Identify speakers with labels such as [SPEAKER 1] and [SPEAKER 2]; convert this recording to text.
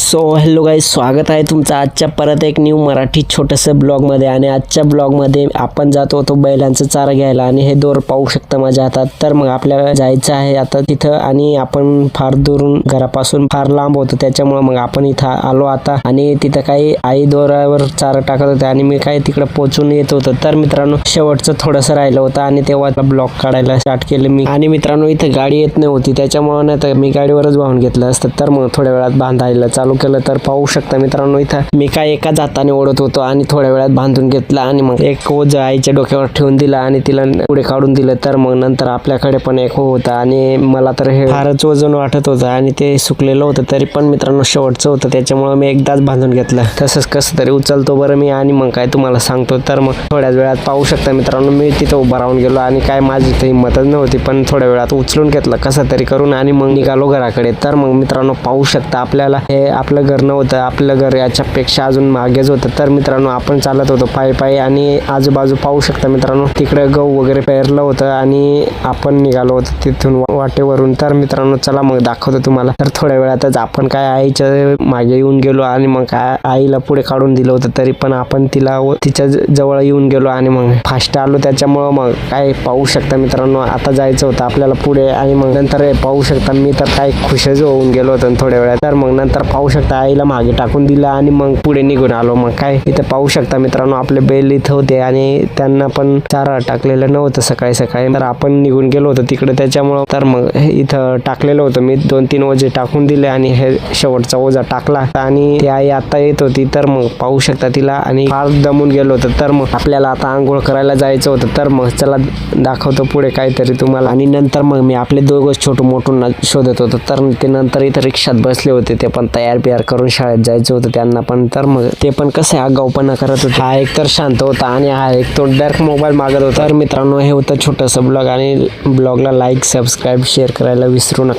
[SPEAKER 1] So hello guys, स्वागत आहे तुमचं आजच्या परत एक न्यू मराठी छोटंसं ब्लॉगमध्ये. आणि आजच्या ब्लॉगमध्ये आपण जात होतो बैलांचं चारा घ्यायला आणि हे दोर पाहू शकता माझ्या हातात. तर मग आपल्याला जायचं आहे आता तिथं आणि आपण फार दूरून घरापासून फार लांब होतो, त्याच्यामुळे मग आपण इथं आलो आता. आणि तिथं काही आई दोरावर चारा टाकत होते आणि मी काही तिकडे पोहोचून येत होतो. तर मित्रांनो, शेवटचं थोडंसं राहिलं होतं आणि तेव्हा ब्लॉग काढायला स्टार्ट केलं मी. आणि मित्रांनो, इथं गाडी येत नव्हती, त्याच्यामुळे नाही तर मी गाडीवरच वाहून घेतलं असतं. तर मग थोड्या वेळात बांधायला चालू केलं. तर पाहू शकता मित्रांनो, इथं मी काय एकाच हाताने ओढत होतो आणि थोड्या वेळात बांधून घेतला आणि मग एक ओझ आईच्या डोक्यावर ठेवून दिला आणि तिला पुढे काढून दिलं. तर मग नंतर आपल्याकडे पण एक होता आणि मला तर हे फारच वजन वाटत होतं आणि ते सुकलेलं होतं. तरी पण मित्रांनो, शेवटचं होतं, त्याच्यामुळे मी एकदाच बांधून घेतलं. तसंच कसं तरी उचलतो बरं मी आणि मग काय तुम्हाला सांगतो. तर मग थोड्याच वेळात पाहू शकता मित्रांनो, मी तिथं उभा राहून गेलो आणि काय माझी तर हिंमतच नव्हती, पण थोड्या वेळात उचलून घेतलं कसं तरी करून आणि मग निघालो घराकडे. तर मग मित्रांनो, पाहू शकता आपल्याला हे आपलं घर नव्हतं, आपलं घर याच्यापेक्षा अजून मागेच होतं. तर मित्रांनो, आपण चालत होतो पायी पायी आणि आजूबाजू पाहू शकता मित्रांनो, तिकडे गहू वगैरे पेरलं होतं आणि आपण निघालो होतो तिथून वाटेवरून. तर मित्रांनो, चला मग दाखवतो तुम्हाला. तर थोड्या वेळातच आपण काय आईच्या मागे येऊन गेलो आणि मग काय आईला पुढे काढून दिलं होतं, तरी पण आपण तिच्या जवळ येऊन गेलो आणि मग फास्ट आलो. त्याच्यामुळं मग काय पाहू शकता मित्रांनो, आता जायचं होतं आपल्याला पुढे आणि मग नंतर पाहू शकता मी तर काय खुशच होऊन गेलो होतो थोड्या वेळात. तर मग नंतर पाहू शकता आईला मागे टाकून दिलं आणि मग पुढे निघून आलो. मग काय इथं पाहू शकता मित्रांनो, आपले बैल इथं होते आणि त्यांना पण चारा टाकलेलं नव्हतं सकाळी सकाळी. तर आपण निघून गेलो होतो तिकडे, त्याच्यामुळं तर मग इथं टाकलेलं होतं मी 2-3 ओझे टाकून दिले आणि हे शेवटचा ओझा टाकला आणि ती आई आता येत होती. तर मग पाहू शकता तिला आणि फार दमून गेलो होतं. तर मग आपल्याला आता आंघोळ करायला जायचं होतं. तर मग चला दाखवतो पुढे काहीतरी तुम्हाला. आणि नंतर मग मी आपले दोघं छोटू मोठूंना शोधत होतो. तर ते नंतर इथं रिक्षात बसले होते, ते पण तयार बियार करून शाळेत जायचं होतं त्यांना पण. तर मग ते पण कसं आगाऊपणा करत होते. हा एक तर शांत होता आणि हा एक तो डायरेक्ट मोबाईल मागत होता. तर मित्रांनो, हे होतं छोटंसं ब्लॉग आणि ब्लॉगला लाईक, सबस्क्राईब, शेअर करायला विसरू नका.